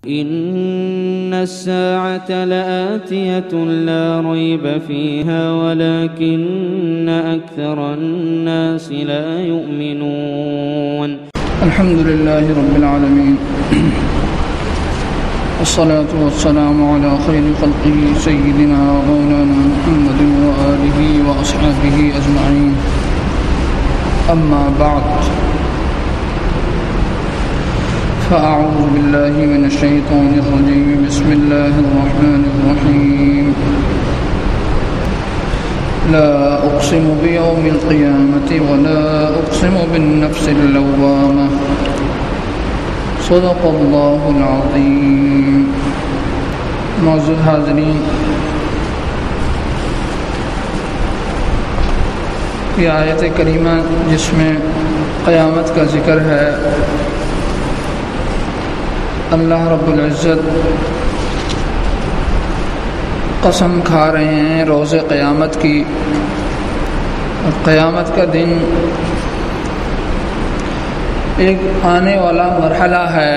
إن الساعة لآتية لا ريب فيها ولكن أكثر الناس لا يؤمنون. الحمد لله رب العالمين والصلاة والسلام على خير خلقه سيدنا ومولانا محمد وآله وأصحابه أجمعين. أما بعد، فأعوذ بالله من الشيطان الرجيم. بسم الله الرحمن الرحيم. لا أقسم بيوم القيامة ولا أقسم بالنفس اللوامة. صدق اللہ العظیم. معزز حاضرین، یہ آیت کریمہ جس میں قیامت کا ذکر ہے، اللہ رب العزت قسم کھا رہے ہیں روز قیامت کی. اور قیامت کا دن ایک آنے والا مرحلہ ہے.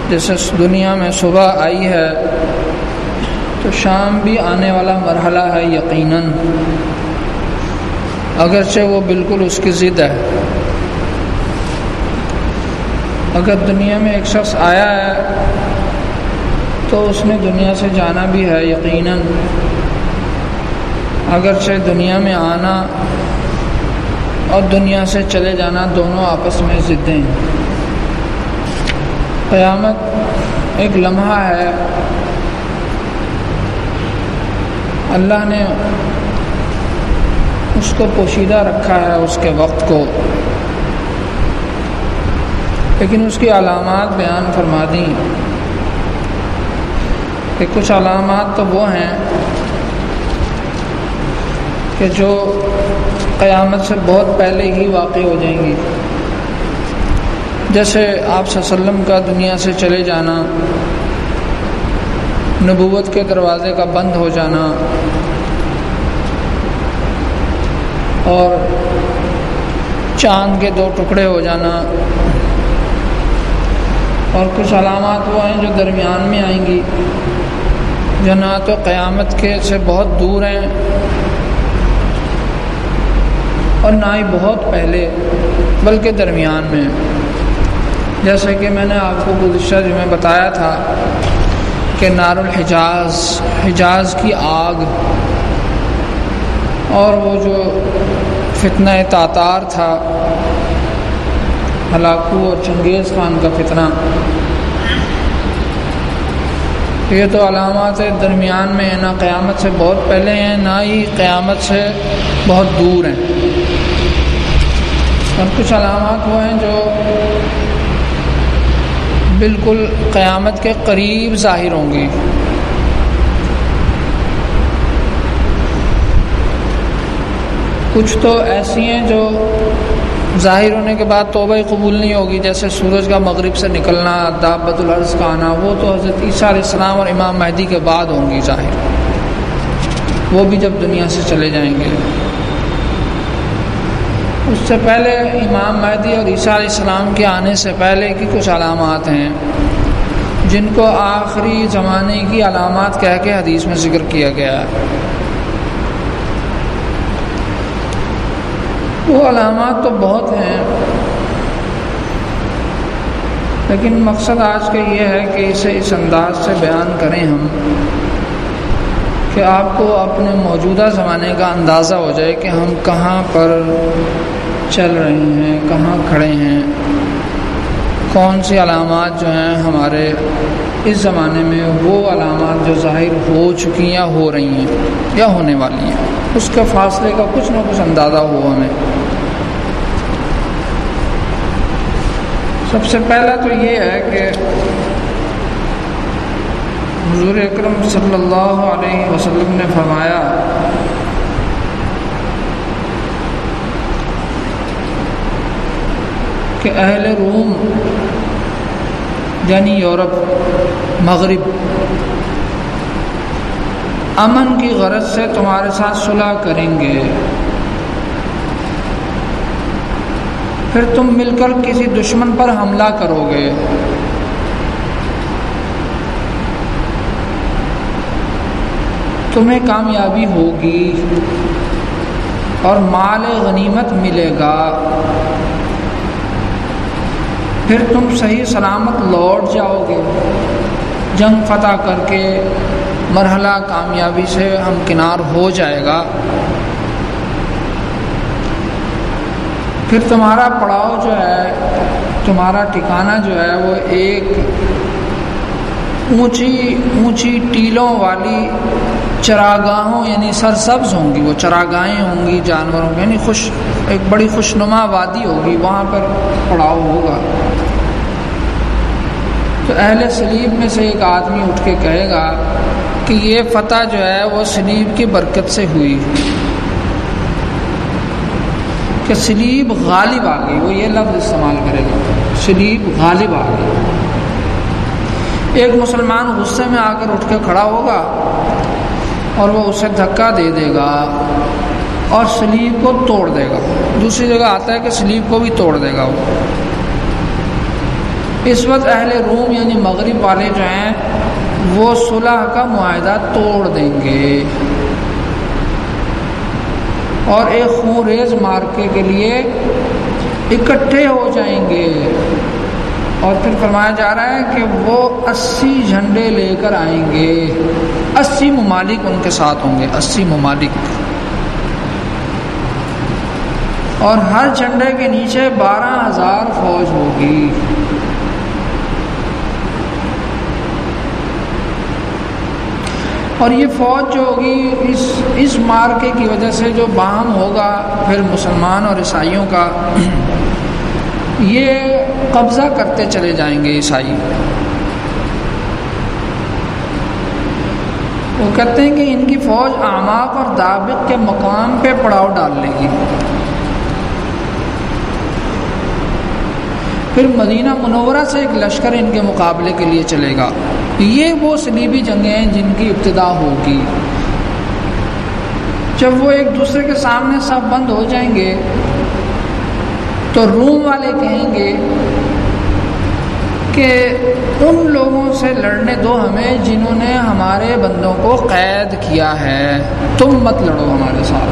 جیسے دنیا میں صبح آئی ہے تو شام بھی آنے والا مرحلہ ہے یقیناً، اگرچہ وہ بالکل اس کی ضد ہے. اگر دنیا میں ایک شخص آیا ہے تو اس نے دنیا سے جانا بھی ہے یقیناً، اگرچہ دنیا میں آنا اور دنیا سے چلے جانا دونوں آپس میں ضدیں ہیں. قیامت ایک لمحہ ہے، اللہ نے اس کو پوشیدہ رکھا ہے اس کے وقت کو، لیکن اس کی علامات بیان فرما دیں کہ کچھ علامات تو وہ ہیں کہ جو قیامت سے بہت پہلے ہی واقع ہو جائیں گی. جیسے آپ صلی اللہ علیہ وسلم کا دنیا سے چلے جانا، نبوت کے دروازے کا بند ہو جانا، اور چاند کے 2 ٹکڑے ہو جانا. اور کچھ علامات وہ ہیں جو درمیان میں آئیں گی، جو نہ تو قیامت کے سے بہت دور ہیں اور نہ ہی بہت پہلے، بلکہ درمیان میں. جیسے کہ میں نے آپ کو گزشتہ جمعہ بتایا تھا کہ نار الحجاز، حجاز کی آگ، اور وہ جو فتنہ تاتار تھا، ہلاکو اور چنگیز خان کا فتنہ، یہ تو علامات درمیان میں ہیں، نہ قیامت سے بہت پہلے ہیں نہ ہی قیامت سے بہت دور ہیں. اور کچھ علامات وہ ہیں جو بالکل قیامت کے قریب ظاہر ہوں گی. کچھ تو ایسی ہیں جو ظاہر ہونے کے بعد توبہ قبول نہیں ہوگی، جیسے سورج کا مغرب سے نکلنا، دابۃ الارض کا آنا، وہ تو حضرت عیسیٰ علیہ السلام اور امام مہدی کے بعد ہوں گی ظاہر، وہ بھی جب دنیا سے چلے جائیں گے. اس سے پہلے امام مہدی اور عیسیٰ علیہ السلام کے آنے سے پہلے کی کچھ علامات ہیں جن کو آخری زمانے کی علامات کہہ کے حدیث میں ذکر کیا گیا ہے. وہ علامات تو بہت ہیں، لیکن مقصد آج کا یہ ہے کہ اسے اس انداز سے بیان کریں ہم کہ آپ کو اپنے موجودہ زمانے کا اندازہ ہو جائے کہ ہم کہاں پر چل رہے ہیں، کہاں کھڑے ہیں، کون سی علامات جو ہیں ہمارے اس زمانے میں وہ علامات جو ظاہر ہو چکی یا ہو رہی ہیں یا ہونے والی ہیں، اس کے فاصلے کا کچھ نہ کچھ اندازہ ہو ہمیں. سب سے پہلا تو یہ ہے کہ حضور اکرم صلی اللہ علیہ وسلم نے فرمایا کہ اہل روم یعنی یورپ، مغرب، امن کی غرض سے تمہارے ساتھ صلح کریں گے. پھر تم مل کر کسی دشمن پر حملہ کرو گے، تمہیں کامیابی ہوگی اور مال غنیمت ملے گا، پھر تم صحیح سلامت لوٹ جاؤ گے، جنگ فتح کر کے مرحلہ کامیابی سے ہمکنار ہو جائے گا، پھر تمہارا پڑاؤ جو ہے، تمہارا ٹھکانہ جو ہے وہ ایک اونچی ٹیلوں والی چراگاہوں یعنی سرسبز ہوں گی، وہ چراگاہیں ہوں گی جانوروں کی، یعنی ایک بڑی خوشنما وادی ہوگی، وہاں پر پڑاؤ ہوگا۔ تو اہل سلیب میں سے ایک آدمی اٹھ کے کہے گا کہ یہ فتح جو ہے وہ سلیب کی برکت سے ہوئی، کہ سلیب غالب آ گئی، وہ یہ لفظ استعمال کرے گا، سلیب غالب آ گئی۔ ایک مسلمان غصے میں آ کر اٹھ کے کھڑا ہوگا اور وہ اسے دھکا دے دے گا اور سلیب کو توڑ دے گا۔ دوسری جگہ آتا ہے کہ سلیب کو بھی توڑ دے گا وہ۔ اس وقت اہل روم یعنی مغرب والے جو ہیں وہ صلح کا معاہدہ توڑ دیں گے اور ایک خون ریز مارکے کے لیے اکٹھے ہو جائیں گے، اور پھر فرمایا جا رہا ہے کہ وہ 80 جھنڈے لے کر آئیں گے، 80 ممالک ان کے ساتھ ہوں گے، 80 ممالک، اور ہر جھنڈے کے نیچے 12,000 فوج ہوگی۔ اور یہ فوج جو ہوگی اس مارکے کی وجہ سے جو باہم ہوگا پھر مسلمان اور عیسائیوں کا، یہ قبضہ کرتے چلے جائیں گے عیسائی۔ وہ کہتے ہیں کہ ان کی فوج اعماق اور دابق کے مقام پہ پڑاؤ ڈال لے گی، پھر مدینہ منورہ سے ایک لشکر ان کے مقابلے کے لیے چلے گا۔ یہ وہ صلیبی جنگیں ہیں جن کی ابتدا ہوگی۔ جب وہ ایک دوسرے کے سامنے سب بند ہو جائیں گے تو روم والے کہیں گے کہ ان لوگوں سے لڑنے دو ہمیں جنہوں نے ہمارے بندوں کو قید کیا ہے، تم مت لڑو ہمارے ساتھ،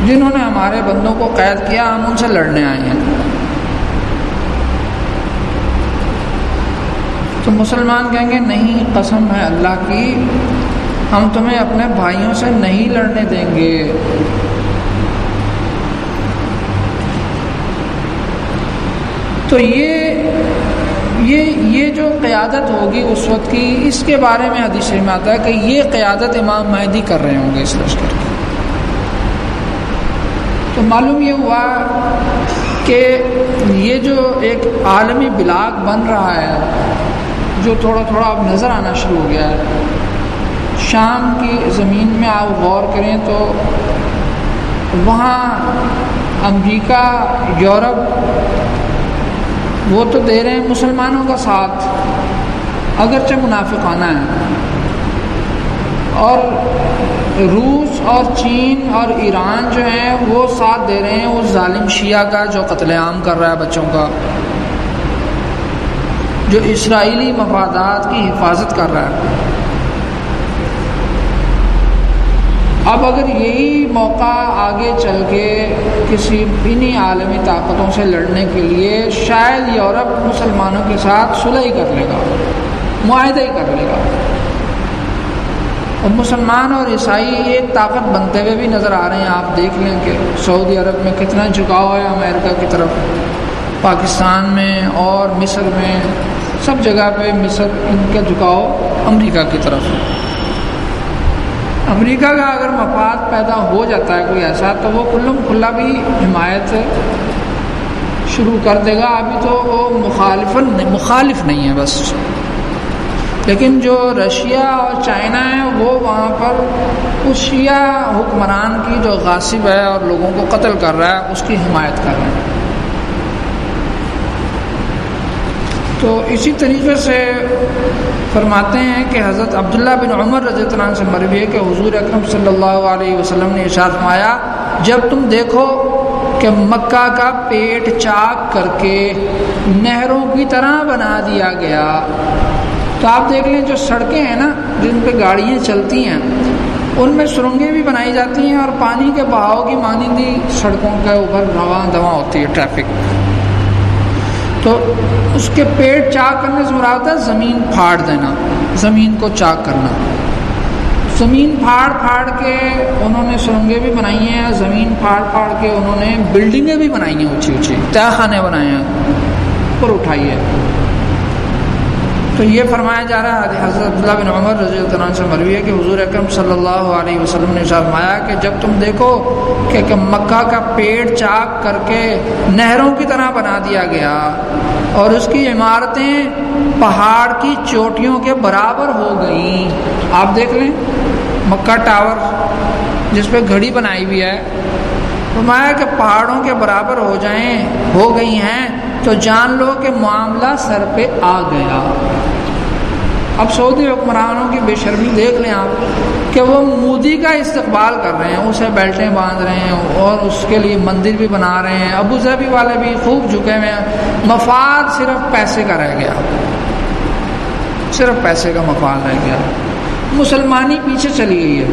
جنہوں نے ہمارے بندوں کو قید کیا ہم ان سے لڑنے آئے ہیں۔ تو مسلمان کہیں گے نہیں، قسم ہے اللہ کی، ہم تمہیں اپنے بھائیوں سے نہیں لڑنے دیں گے۔ تو یہ جو قیادت ہوگی اس وقت کی، اس کے بارے میں حدیث میں آتا ہے کہ یہ قیادت امام مہدی کر رہے ہوں گے اس لشکر کی۔ تو معلوم یہ ہوا کہ یہ جو ایک عالمی بلاک بن رہا ہے، جو تھوڑا تھوڑا اب نظر آنا شروع ہو گیا ہے، شام کی زمین میں آپ غور کریں تو وہاں امریکہ، یورپ، وہ تو دے رہے ہیں مسلمانوں کا ساتھ، اگرچہ منافقانہ ہے، اور روس اور چین اور ایران جو ہیں وہ ساتھ دے رہے ہیں اس ظالم شیعہ کا جو قتل عام کر رہا ہے بچوں کا، جو اسرائیلی مفادات کی حفاظت کر رہا ہے۔ اب اگر یہی موقع آگے چل کے کسی انہی عالمی طاقتوں سے لڑنے کے لیے، شاید یورپ مسلمانوں کے ساتھ صلح ہی کر لے گا، معاہدہ ہی کر لے گا، اور مسلمان اور عیسائی ایک طاقت بنتے ہوئے بھی نظر آ رہے ہیں۔ آپ دیکھ لیں کہ سعودی عرب میں کتنا جھکاؤ ہے امریکہ کی طرف، پاکستان میں اور مصر میں، سب جگہ پہ مصر ان کا جھکاؤ امریکہ کی طرف ہے۔ امریکہ کا اگر مفاد پیدا ہو جاتا ہے کوئی ایسا، تو وہ کلم کھلا بھی حمایت شروع کر دے گا۔ ابھی تو وہ مخالف نہیں ہے بس، لیکن جو رشیا اور چائنا ہے وہ وہاں پر اس شیعہ حکمران کی جو غاصب ہے اور لوگوں کو قتل کر رہا ہے اس کی حمایت کر رہے ہیں۔ تو اسی طریقے سے فرماتے ہیں کہ حضرت عبداللہ بن عمر رضی اللہ عنہ سے مروی ہے کہ حضور اکرم صلی اللہ علیہ وسلم نے ارشاد فرمایا، جب تم دیکھو کہ مکہ کا پیٹ چاک کر کے نہروں کی طرح بنا دیا گیا۔ تو آپ دیکھ لیں جو سڑکیں ہیں نا جن پہ گاڑیاں چلتی ہیں ان میں سرنگیں بھی بنائی جاتی ہیں اور پانی کے بہاؤ کی مانندی سڑکوں کے اوپر رواں دواں ہوتی ہے ٹریفک۔ تو اس کے پیٹ چاک کرنے سے مراد ہے زمین پھاڑ دینا، زمین کو چاک کرنا۔ زمین پھاڑ کے انہوں نے سرنگیں بھی بنائی ہیں، زمین پھاڑ کے انہوں نے بلڈنگیں بھی بنائی ہیں، اونچی تہ خانے بنائے ہیں، اوپر اٹھائی ہے۔ تو یہ فرمایا جا رہا ہے حضرت عبداللہ بن عمر رضی اللہ عنہ سے مروی ہے کہ حضور اکرم صلی اللہ علیہ وسلم نے فرمایا کہ جب تم دیکھو کہ مکہ کا پیٹ چاک کر کے نہروں کی طرح بنا دیا گیا اور اس کی عمارتیں پہاڑ کی چوٹیوں کے برابر ہو گئیں۔ آپ دیکھ لیں مکہ ٹاور جس پہ گھڑی بنائی ہوئی ہے، فرمایا کہ پہاڑوں کے برابر ہو گئی ہیں تو جان لو کہ معاملہ سر پہ آ گیا۔ اب سعودی حکمرانوں کی بے شرمی دیکھ لیں آپ کہ وہ مودی کا استقبال کر رہے ہیں، اسے بیلٹیں باندھ رہے ہیں اور اس کے لیے مندر بھی بنا رہے ہیں۔ ابو ظبی والے بھی خوب جھکے ہوئے ہیں، مفاد صرف پیسے کا رہ گیا، صرف پیسے کا مفاد رہ گیا۔ مسلمانی پیچھے چلی گئی ہے،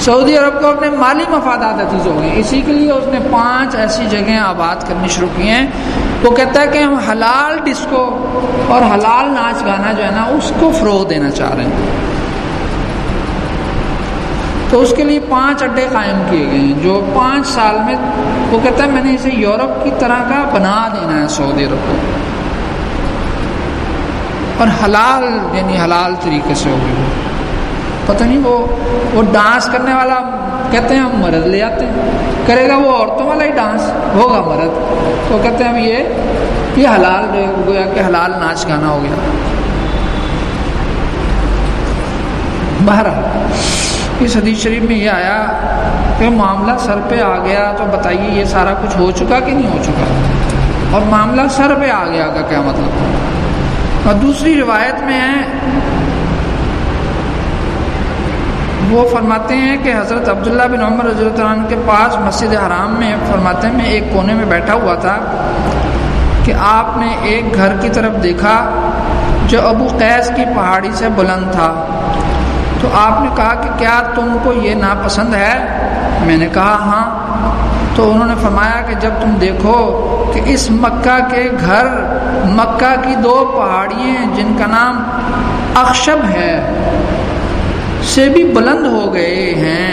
سعودی عرب کو اپنے مالی مفادات عزیز ہو گئے، اسی کے لیے اس نے 5 ایسی جگہیں آباد کرنی شروع کی ہیں۔ وہ کہتا ہے کہ ہم حلال ڈسکو اور حلال ناچ گانا جو ہے نا اس کو فروغ دینا چاہ رہے ہیں۔ تو اس کے لیے 5 اڈے قائم کیے گئے ہیں جو 5 سال میں، وہ کہتا ہے میں نے اسے یورپ کی طرح کا بنا دینا ہے سعودی عرب کو، اور حلال یعنی حلال طریقے سے ہوگی۔ پتہ نہیں وہ ڈانس کرنے والا کہتے ہیں ہم مرد لے آتے ہیں، کرے گا وہ عورتوں والا ہی ڈانس، ہوگا مرد، تو کہتے ہیں اب یہ حلال گویا کہ حلال ناچ گانا ہو گیا۔ بہرحال اس حدیث شریف میں یہ آیا کہ معاملہ سر پہ آ گیا، تو بتائیے یہ سارا کچھ ہو چکا کہ نہیں ہو چکا؟ اور معاملہ سر پہ آ گیا کا کیا مطلب؟ اور دوسری روایت میں ہے، وہ فرماتے ہیں کہ حضرت عبداللہ بن عمر رضی اللہ عنہ کے پاس مسجد حرام میں، فرماتے ہیں میں ایک کونے میں بیٹھا ہوا تھا کہ آپ نے ایک گھر کی طرف دیکھا جو ابو قیس کی پہاڑی سے بلند تھا، تو آپ نے کہا کہ کیا تم کو یہ ناپسند ہے؟ میں نے کہا ہاں۔ تو انہوں نے فرمایا کہ جب تم دیکھو کہ اس مکہ کے گھر مکہ کی 2 پہاڑیاں جن کا نام اخشب ہے سے بھی بلند ہو گئے ہیں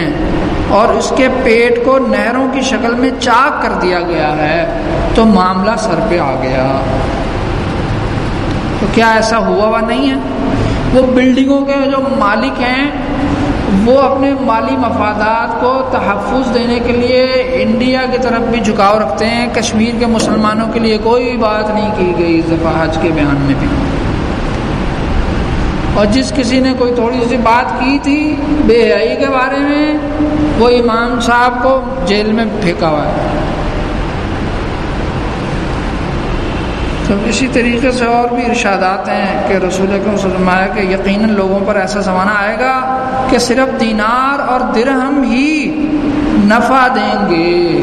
اور اس کے پیٹ کو نہروں کی شکل میں چاک کر دیا گیا ہے، تو معاملہ سر پہ آ گیا۔ تو کیا ایسا ہوا نہیں ہے؟ وہ بلڈنگوں کے جو مالک ہیں وہ اپنے مالی مفادات کو تحفظ دینے کے لیے انڈیا کی طرف بھی جھکاؤ رکھتے ہیں۔ کشمیر کے مسلمانوں کے لیے کوئی بات نہیں کی گئی اس دفعہ حج کے بیان میں بھی، اور جس کسی نے کوئی تھوڑی سی بات کی تھی بے حیائی کے بارے میں، وہ امام صاحب کو جیل میں پھینکا ہوا ہے۔ تو اسی طریقے سے اور بھی ارشادات ہیں کہ رسول اکرم صلی اللہ علیہ وسلم کہ یقیناً لوگوں پر ایسا زمانہ آئے گا کہ صرف دینار اور درہم ہی نفع دیں گے۔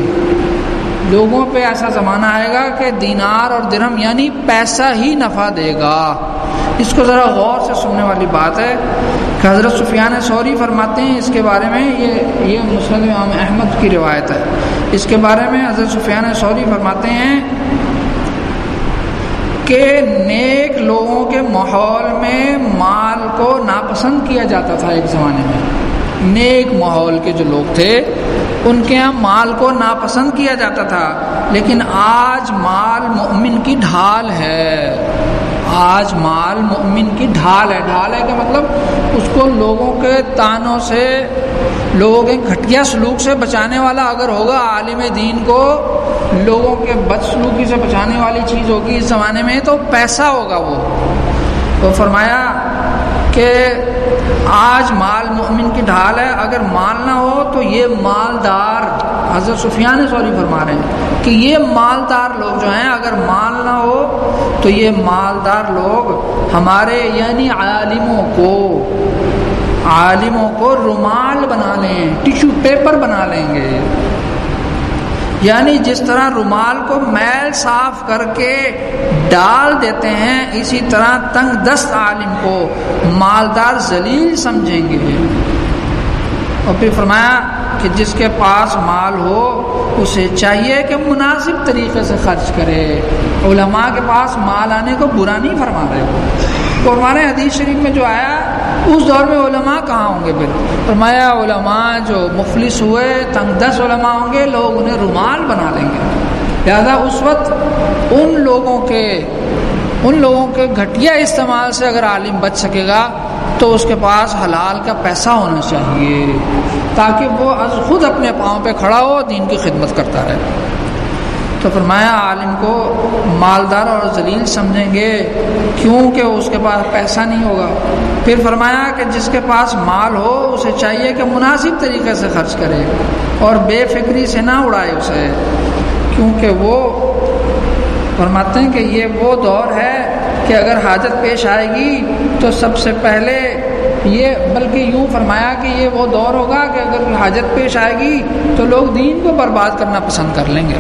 لوگوں پہ ایسا زمانہ آئے گا کہ دینار اور درہم یعنی پیسہ ہی نفع دے گا۔ اس کو ذرا غور سے سننے والی بات ہے کہ حضرت سفیان ثوری فرماتے ہیں اس کے بارے میں، یہ مسند امام احمد کی روایت ہے، اس کے بارے میں حضرت سفیان ثوری فرماتے ہیں کہ نیک لوگوں کے ماحول میں مال کو ناپسند کیا جاتا تھا ایک زمانے میں۔ نیک ماحول کے جو لوگ تھے ان کے ہاں مال کو ناپسند کیا جاتا تھا، لیکن آج مال مؤمن کی ڈھال ہے۔ آج مال مؤمن کی ڈھال ہے۔ ڈھال ہے کہ مطلب اس کو لوگوں کے طعنوں سے، لوگوں کے گھٹیا سلوک سے بچانے والا اگر ہوگا، عالم دین کو لوگوں کے بد سلوکی سے بچانے والی چیز ہوگی اس زمانے میں تو پیسہ ہوگا۔ وہ فرمایا کہ آج مال مومن کی ڈھال ہے، اگر مال نہ ہو تو یہ مالدار، حضرت سفیان ثوری فرما رہے ہیں کہ یہ مالدار لوگ جو ہیں اگر مال نہ ہو تو یہ مالدار لوگ ہمارے یعنی عالموں کو رومال بنا لیں، ٹیشو پیپر بنا لیں گے۔ یعنی جس طرح رومال کو میل صاف کر کے ڈال دیتے ہیں، اسی طرح تنگ دست عالم کو مالدار ذلیل سمجھیں گے۔ اور پھر فرمایا کہ جس کے پاس مال ہو اسے چاہیے کہ مناسب طریقے سے خرچ کرے۔ علماء کے پاس مال آنے کو برا نہیں فرما رہے ہو، تو ہمارے حدیث شریف میں جو آیا اس دور میں علماء کہاں ہوں گے؟ پھر فرمایا علماء جو مفلس ہوئے، تنگ دست علماء ہوں گے، لوگ انہیں رومال بنا لیں گے۔ لہذا اس وقت ان لوگوں کے گھٹیا استعمال سے اگر عالم بچ سکے گا تو اس کے پاس حلال کا پیسہ ہونا چاہیے، تاکہ وہ از خود اپنے پاؤں پہ کھڑا ہو، دین کی خدمت کرتا رہے۔ تو فرمایا عالم کو مالدار اور ذلیل سمجھیں گے کیونکہ اس کے پاس پیسہ نہیں ہوگا۔ پھر فرمایا کہ جس کے پاس مال ہو اسے چاہیے کہ مناسب طریقے سے خرچ کرے اور بے فکری سے نہ اڑائے اسے، کیونکہ وہ فرماتے ہیں کہ یہ وہ دور ہے کہ اگر حاجت پیش آئے گی تو سب سے پہلے بلکہ یوں فرمایا کہ یہ وہ دور ہوگا کہ اگر حاجت پیش آئے گی تو لوگ دین کو برباد کرنا پسند کر لیں گے،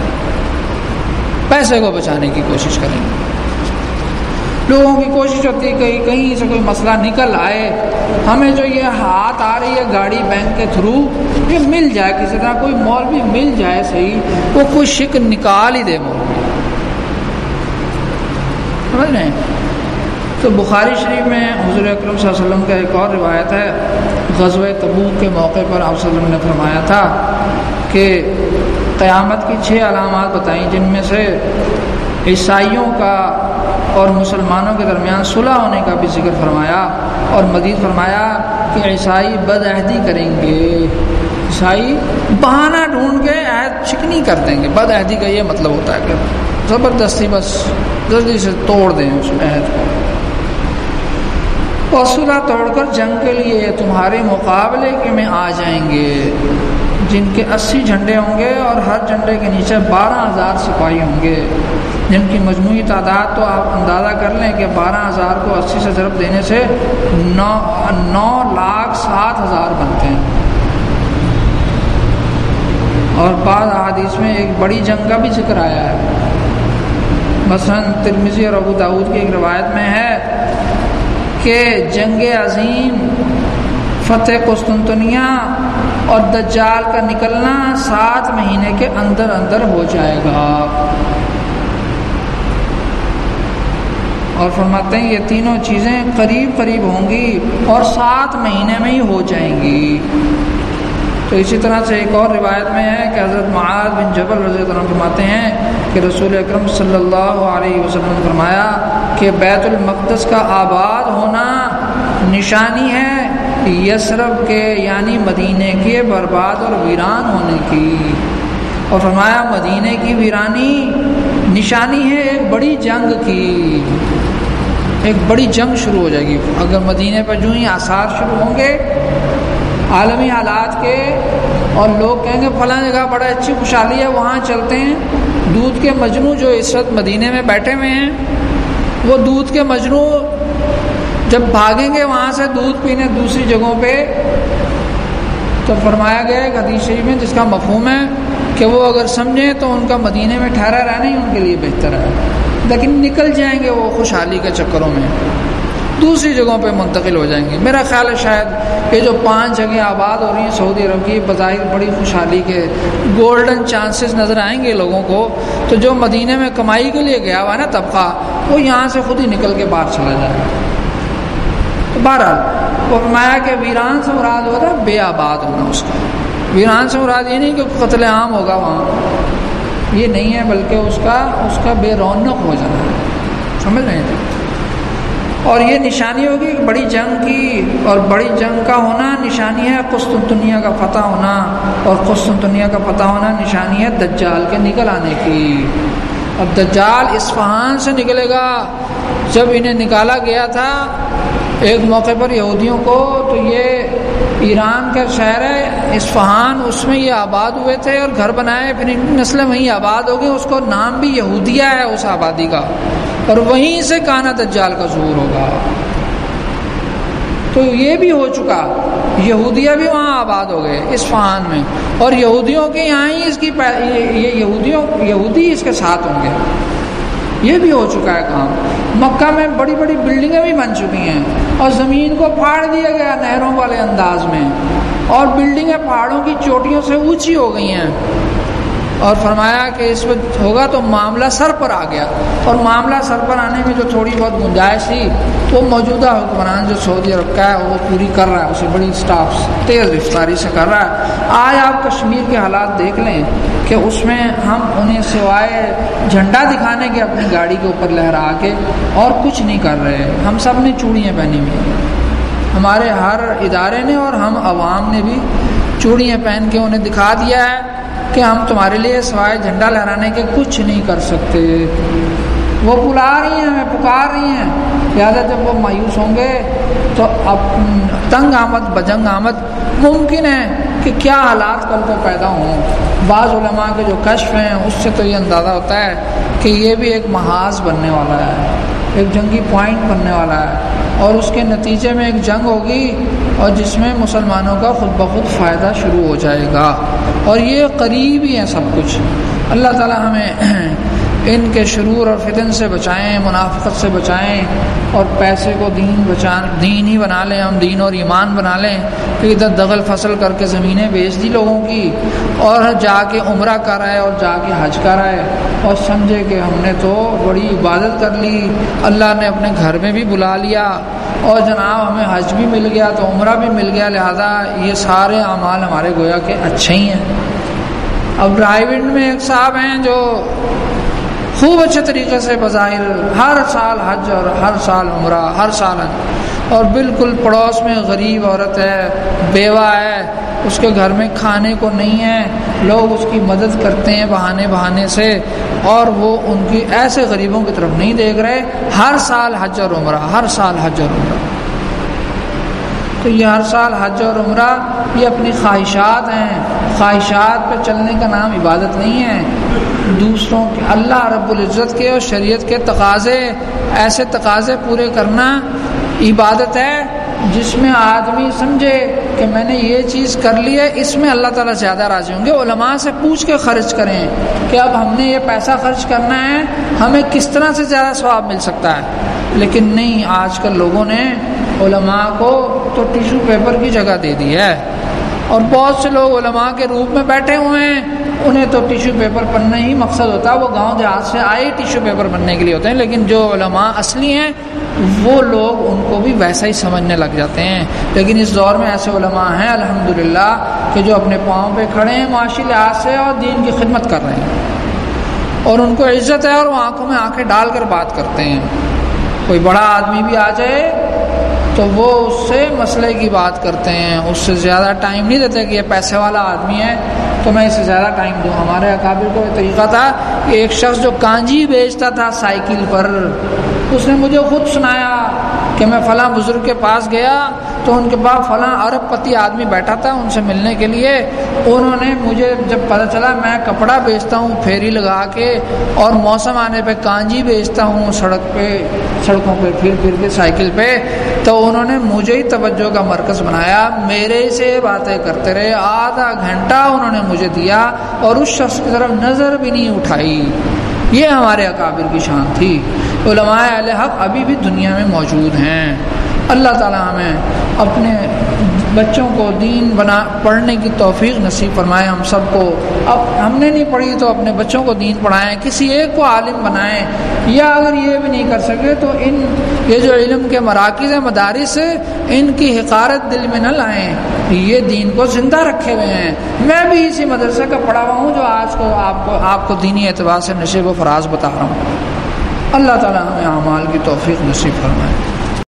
پیسے کو بچانے کی کوشش کریں گے۔ لوگوں کی کوشش ہوتی ہے کہ کہیں سے کوئی مسئلہ نکل آئے، ہمیں جو یہ ہاتھ آ رہی ہے گاڑی بینک کے تھرو یہ مل جائے، کسی طرح کوئی مولوی مل جائے صحیح، وہ کوئی شک نکال ہی دے مولوی، سمجھ رہے ہیں؟ تو بخاری شریف میں حضور اکرم صلی اللہ علیہ وسلم کا ایک اور روایت ہے، غزوہ تبوک کے موقع پر آپ صلی اللہ علیہ وسلم نے فرمایا تھا کہ قیامت کی 6 علامات بتائیں، جن میں سے عیسائیوں کا اور مسلمانوں کے درمیان صلح ہونے کا بھی ذکر فرمایا، اور مزید فرمایا کہ عیسائی بد عہدی کریں گے، عیسائی بہانہ ڈھونڈ کے عہد چکنی کر دیں گے۔ بد عہدی کا یہ مطلب ہوتا ہے کہ زبردستی بس جلدی سے توڑ دیں اس عہد کو، اور صلح توڑ کر جنگ کے لیے تمہارے مقابلے کے میں آ جائیں گے، جن کے 80 جھنڈے ہوں گے اور ہر جھنڈے کے نیچے 12,000 سپاہی ہوں گے، جن کی مجموعی تعداد تو آپ اندازہ کر لیں کہ 12,000 کو 80 سے ضرب دینے سے 9,07,000 بنتے ہیں۔ اور بعض احادیث میں ایک بڑی جنگ کا بھی ذکر آیا ہے، مثلا ترمذی اور ابو داؤد کی ایک روایت میں ہے کہ جنگ عظیم، فتح قسطنطنیہ اور دجال کا نکلنا 7 مہینے کے اندر اندر ہو جائے گا، اور فرماتے ہیں یہ تینوں چیزیں قریب قریب ہوں گی اور 7 مہینے میں ہی ہو جائیں گی۔ تو اسی طرح سے ایک اور روایت میں ہے کہ حضرت معاذ بن جبل رضی اللہ عنہ فرماتے ہیں کہ رسول اکرم صلی اللہ علیہ وسلم نے فرمایا کہ بیت المقدس کا آباد ہونا نشانی ہے یثرب کے یعنی مدینے کے برباد اور ویران ہونے کی، اور فرمایا مدینے کی ویرانی نشانی ہے ایک بڑی جنگ کی، ایک بڑی جنگ شروع ہو جائے گی۔ اگر مدینے پر جو ہی آثار شروع ہوں گے عالمی حالات کے، اور لوگ کہیں گے فلاں جگہ بڑا اچھی خوشحالی ہے وہاں چلتے ہیں، دودھ کے مجنو جو اس وقت مدینے میں بیٹھے ہوئے ہیں وہ دودھ کے مجنو جب بھاگیں گے وہاں سے دودھ پینے دوسری جگہوں پہ، تو فرمایا گیا ہے حدیث شریف میں جس کا مفہوم ہے کہ وہ اگر سمجھیں تو ان کا مدینے میں ٹھہرا رہنا ہی ان کے لیے بہتر ہے، لیکن نکل جائیں گے وہ خوشحالی کے چکروں میں، دوسری جگہوں پہ منتقل ہو جائیں گے۔ میرا خیال ہے شاید یہ جو 5 جگہیں آباد ہو رہی ہیں سعودی عرب کی، بظاہر بڑی خوشحالی کے گولڈن چانسز نظر آئیں گے لوگوں کو، تو جو مدینے میں کمائی کے لیے گیا ہوا ہے نا طبقہ، وہ یہاں سے خود ہی نکل کے باہر چلا جائے گا۔ تو بہرحال وہ فرمایا کہ ویران سے مراد ہوتا ہے بے آباد ہونا، اس کا ویران سے مراد یہ نہیں کہ قتل عام ہوگا وہاں، یہ نہیں ہے، بلکہ اس کا بے رونق ہو جانا ہے، سمجھ رہے ہیں؟ اور یہ نشانی ہوگی بڑی جنگ کی، اور بڑی جنگ کا ہونا نشانی ہے قسطنطنیہ کا فتح ہونا، اور قسطنطنیہ کا فتح ہونا نشانی ہے دجال کے نکل آنے کی۔ اب دجال اصفہان سے نکلے گا، جب انہیں نکالا گیا تھا ایک موقع پر یہودیوں کو، تو یہ ایران کا شہر ہے اصفہان، اس میں یہ آباد ہوئے تھے اور گھر بنائے، پھر ان کی نسلیں وہیں آباد ہو گئی، اس کو نام بھی یہودیہ ہے اس آبادی کا، اور وہیں سے کانا دجال کا ظہور ہوگا۔ تو تو یہ بھی ہو چکا، یہودیہ بھی وہاں آباد ہو گئے اصفہان میں، اور یہودیوں کے یہاں ہی اس کی یہودی اس کے ساتھ ہوں گے، یہ بھی ہو چکا ہے کام۔ مکہ میں بڑی بڑی بلڈنگیں بھی بن چکی ہیں، اور زمین کو پھاڑ دیا گیا نہروں والے انداز میں، اور بلڈنگیں پہاڑوں کی چوٹیوں سے اونچی ہو گئی ہیں، اور فرمایا کہ اس وقت ہوگا تو معاملہ سر پر آ گیا، اور معاملہ سر پر آنے میں جو تھوڑی بہت گنجائش تھی وہ موجودہ حکمران جو سعودی عرب کا ہے وہ پوری کر رہا ہے، اسے بڑی سٹاف تیز رفتاری سے کر رہا ہے۔ آج آپ کشمیر کے حالات دیکھ لیں کہ اس میں ہم انہیں سوائے جھنڈا دکھانے کے اپنی گاڑی کے اوپر لہرا کے اور کچھ نہیں کر رہے۔ ہم سب نے چوڑیاں پہنی ہوئی ہیں، ہمارے ہر ادارے نے اور ہم عوام نے بھی چوڑیاں پہن کے انہیں دکھا دیا ہے کہ ہم تمہارے لیے سوائے جھنڈا لہرانے کے کچھ نہیں کر سکتے۔ وہ بلا رہی ہیں، ہمیں پکار رہی ہیں، لہٰذا جب وہ مایوس ہوں گے تو اب تنگ آمد بجنگ آمد ممکن ہے کہ کیا حالات کل کو پیدا ہوں۔ بعض علماء کے جو کشف ہیں اس سے تو یہ اندازہ ہوتا ہے کہ یہ بھی ایک محاذ بننے والا ہے، ایک جنگی پوائنٹ بننے والا ہے، اور اس کے نتیجے میں ایک جنگ ہوگی اور جس میں مسلمانوں کا خود بخود فائدہ شروع ہو جائے گا، اور یہ قریب ہی ہے سب کچھ۔ اللہ تعالی ہمیں ان کے شرور اور فتن سے بچائیں، منافقت سے بچائیں، اور پیسے کو دین ہی بنا لیں، ہم دین اور ایمان بنا لیں کہ ادھر دغل فصل کر کے زمینیں بیچ دی لوگوں کی، اور جا کے عمرہ کرائے اور جا کے حج کرائے، اور سمجھے کہ ہم نے تو بڑی عبادت کر لی، اللہ نے اپنے گھر میں بھی بلا لیا، اور جناب ہمیں حج بھی مل گیا تو عمرہ بھی مل گیا، لہذا یہ سارے اعمال ہمارے گویا کہ اچھے ہی ہیں۔ اب رائیونڈ میں ایک صاحب ہیں جو خوب اچھے طریقے سے بظاہر ہر سال حج اور ہر سال عمرہ، ہر سال حج، اور بالکل پڑوس میں غریب عورت ہے، بیوہ ہے، اس کے گھر میں کھانے کو نہیں ہے، لوگ اس کی مدد کرتے ہیں بہانے سے، اور وہ ان کی ایسے غریبوں کی طرف نہیں دیکھ رہے، ہر سال حج اور عمرہ، ہر سال حج اور عمرہ۔ تو یہ ہر سال حج اور عمرہ یہ اپنی خواہشات ہیں، خواہشات پہ چلنے کا نام عبادت نہیں ہے۔ دوسروں کے اللہ رب العزت کے اور شریعت کے تقاضے، ایسے تقاضے پورے کرنا عبادت ہے جس میں آدمی سمجھے کہ میں نے یہ چیز کر لی ہے، اس میں اللہ تعالیٰ زیادہ راضی ہوں گے۔ علماء سے پوچھ کے خرچ کریں کہ اب ہم نے یہ پیسہ خرچ کرنا ہے، ہمیں کس طرح سے زیادہ ثواب مل سکتا ہے، لیکن نہیں، آج کل لوگوں نے علماء کو تو ٹیشو پیپر کی جگہ دے دی ہے، اور بہت سے لوگ علماء کے روپ میں بیٹھے ہوئے ہیں، انہیں تو ٹیشو پیپر پڑھنا ہی مقصد ہوتا ہے، وہ گاؤں دیہات سے آئے ٹیشو پیپر پڑھنے کے لیے ہوتے ہیں، لیکن جو علماء اصلی ہیں وہ لوگ ان کو بھی ویسا ہی سمجھنے لگ جاتے ہیں۔ لیکن اس دور میں ایسے علماء ہیں الحمدللہ کہ جو اپنے پاؤں پہ کھڑے ہیں معاشی لحاظ سے اور دین کی خدمت کر رہے ہیں، اور ان کو عزت ہے، اور وہ آنکھوں میں آنکھیں ڈال کر بات کرتے ہیں۔ کوئی بڑا آدمی بھی آ جائے تو وہ اس سے مسئلے کی بات کرتے ہیں، اس سے زیادہ ٹائم نہیں دیتے کہ یہ پیسے والا آدمی ہے تو میں اسے زیادہ ٹائم دوں۔ ہمارے اکابر کو یہ طریقہ تھا کہ ایک شخص جو کانجی بیچتا تھا سائیکل پر، اس نے مجھے خود سنایا کہ میں فلاں بزرگ کے پاس گیا تو ان کے پاس فلاں ارب پتی آدمی بیٹھا تھا ان سے ملنے کے لیے، انہوں نے مجھے جب پتہ چلا میں کپڑا بیچتا ہوں پھیری لگا کے، اور موسم آنے پہ کانجی بیچتا ہوں سڑکوں پہ پھر کے سائیکل پہ، تو انہوں نے مجھے ہی توجہ کا مرکز بنایا، میرے سے باتیں کرتے رہے، آدھا گھنٹہ انہوں نے مجھے دیا اور اس شخص کی طرف نظر بھی نہیں اٹھائی۔ یہ ہمارے اکابر کی شان تھی۔ علماء اہل حق ابھی بھی دنیا میں موجود ہیں۔ اللہ تعالیٰ ہمیں اپنے بچوں کو دین پڑھنے کی توفیق نصیب فرمائے ہم سب کو۔ اب ہم نے نہیں پڑھی تو اپنے بچوں کو دین پڑھائیں، کسی ایک کو عالم بنائیں، یا اگر یہ بھی نہیں کر سکے تو یہ جو علم کے مراکز ہیں، مدارس، ان کی حقارت دل میں نہ لائیں، یہ دین کو زندہ رکھے ہوئے ہیں۔ میں بھی اسی مدرسے کا پڑھا ہوا ہوں جو آج کو آپ کو دینی اعتبار سے نشیب و فراز بتا رہا ہوں۔ اللہ تعالیٰ ہمیں اعمال کی توفیق نصیب فرمائے۔